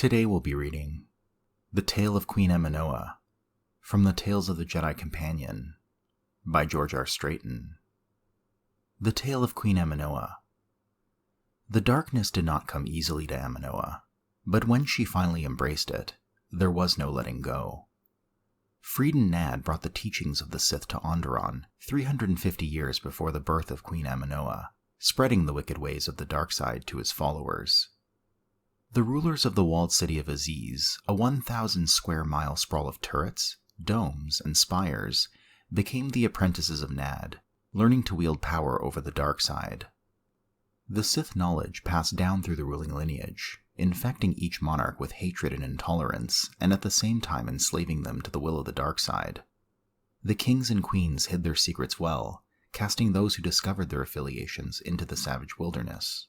Today we'll be reading The Tale of Queen Amanoa from the Tales of the Jedi Companion by George R. Strayton. The Tale of Queen Amanoa. The darkness did not come easily to Amanoa, but when she finally embraced it, there was no letting go. Freedon Nad brought the teachings of the Sith to Onderon 350 years before the birth of Queen Amanoa, spreading the wicked ways of the dark side to his followers. The rulers of the walled city of Aziz, a 1,000 square mile sprawl of turrets, domes, and spires, became the apprentices of Nad, learning to wield power over the dark side. The Sith knowledge passed down through the ruling lineage, infecting each monarch with hatred and intolerance, and at the same time enslaving them to the will of the dark side. The kings and queens hid their secrets well, casting those who discovered their affiliations into the savage wilderness.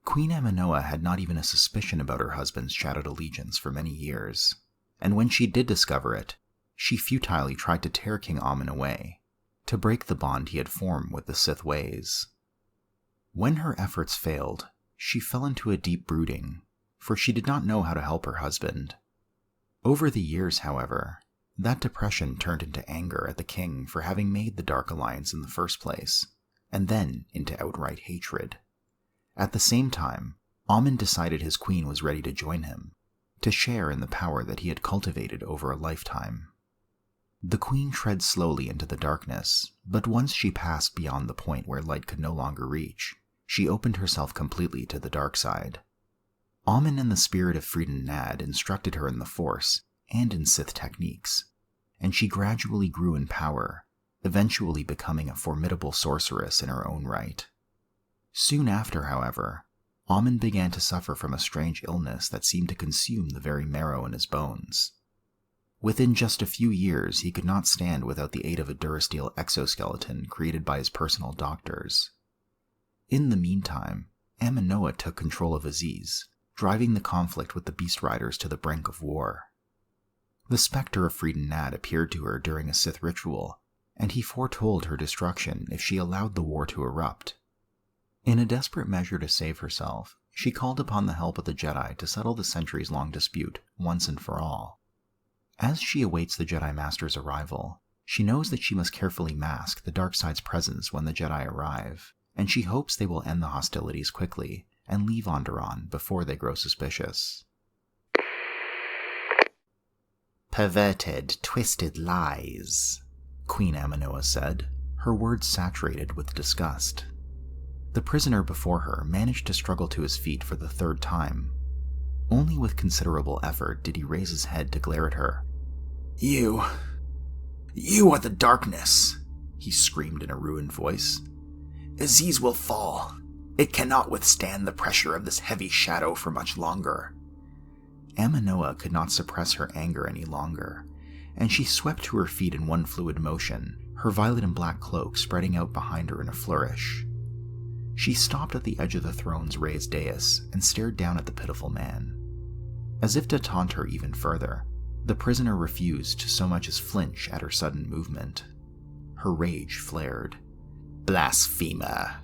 Queen Amanoa had not even a suspicion about her husband's shadowed allegiance for many years, and when she did discover it, she futilely tried to tear King Ommin away, to break the bond he had formed with the Sith ways. When her efforts failed, she fell into a deep brooding, for she did not know how to help her husband. Over the years, however, that depression turned into anger at the king for having made the Dark Alliance in the first place, and then into outright hatred. At the same time, Ommin decided his queen was ready to join him, to share in the power that he had cultivated over a lifetime. The queen tread slowly into the darkness, but once she passed beyond the point where light could no longer reach, she opened herself completely to the dark side. Ommin and the spirit of Freedon Nad instructed her in the Force and in Sith techniques, and she gradually grew in power, eventually becoming a formidable sorceress in her own right. Soon after, however, Ommin began to suffer from a strange illness that seemed to consume the very marrow in his bones. Within just a few years, he could not stand without the aid of a Durasteel exoskeleton created by his personal doctors. In the meantime, Amanoa took control of Aziz, driving the conflict with the Beast Riders to the brink of war. The specter of Freedon Nad appeared to her during a Sith ritual, and he foretold her destruction if she allowed the war to erupt. In a desperate measure to save herself, she called upon the help of the Jedi to settle the centuries-long dispute once and for all. As she awaits the Jedi Master's arrival, she knows that she must carefully mask the dark side's presence when the Jedi arrive, and she hopes they will end the hostilities quickly and leave Onderon before they grow suspicious. "Perverted, twisted lies," Queen Amanoa said, her words saturated with disgust. The prisoner before her managed to struggle to his feet for the third time. Only with considerable effort did he raise his head to glare at her. You are the darkness," he screamed in a ruined voice. "Aziz will fall. It cannot withstand the pressure of this heavy shadow for much longer." Amanoa could not suppress her anger any longer, and she swept to her feet in one fluid motion, her violet and black cloak spreading out behind her in a flourish. She stopped at the edge of the throne's raised dais and stared down at the pitiful man. As if to taunt her even further, the prisoner refused to so much as flinch at her sudden movement. Her rage flared. "Blasphemer!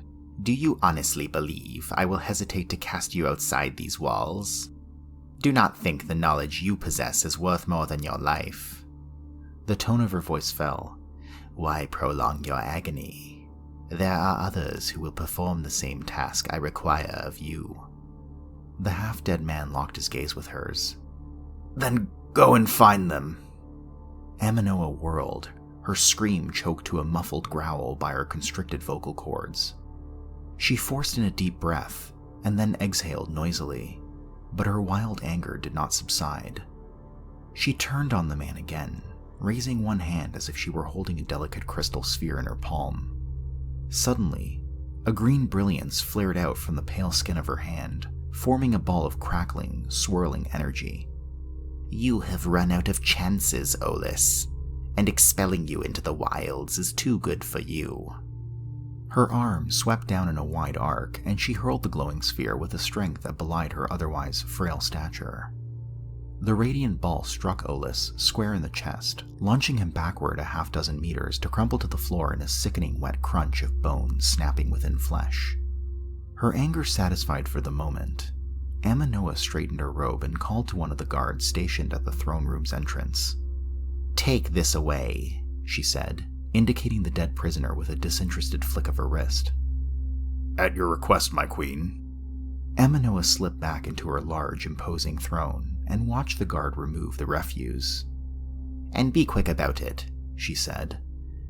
Do you honestly believe I will hesitate to cast you outside these walls? Do not think the knowledge you possess is worth more than your life." The tone of her voice fell. "Why prolong your agony? There are others who will perform the same task I require of you." The half-dead man locked his gaze with hers. "Then go and find them." Amanoa whirled, her scream choked to a muffled growl by her constricted vocal cords. She forced in a deep breath, and then exhaled noisily, but her wild anger did not subside. She turned on the man again, raising one hand as if she were holding a delicate crystal sphere in her palm. Suddenly, a green brilliance flared out from the pale skin of her hand, forming a ball of crackling, swirling energy. "You have run out of chances, Olis, and expelling you into the wilds is too good for you." Her arm swept down in a wide arc, and she hurled the glowing sphere with a strength that belied her otherwise frail stature. The radiant ball struck Olis square in the chest, launching him backward a half-dozen meters to crumple to the floor in a sickening wet crunch of bones snapping within flesh. Her anger satisfied for the moment, Amanoa straightened her robe and called to one of the guards stationed at the throne room's entrance. "Take this away," she said, indicating the dead prisoner with a disinterested flick of her wrist. "At your request, my queen." Amanoa slipped back into her large, imposing throne and watched the guard remove the refuse. "And be quick about it," she said.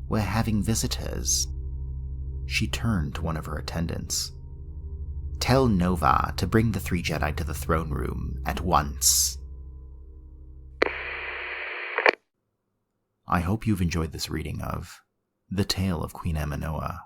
"We're having visitors." She turned to one of her attendants. "Tell Nova to bring the 3 Jedi to the throne room at once." I hope you've enjoyed this reading of The Tale of Queen Amanoa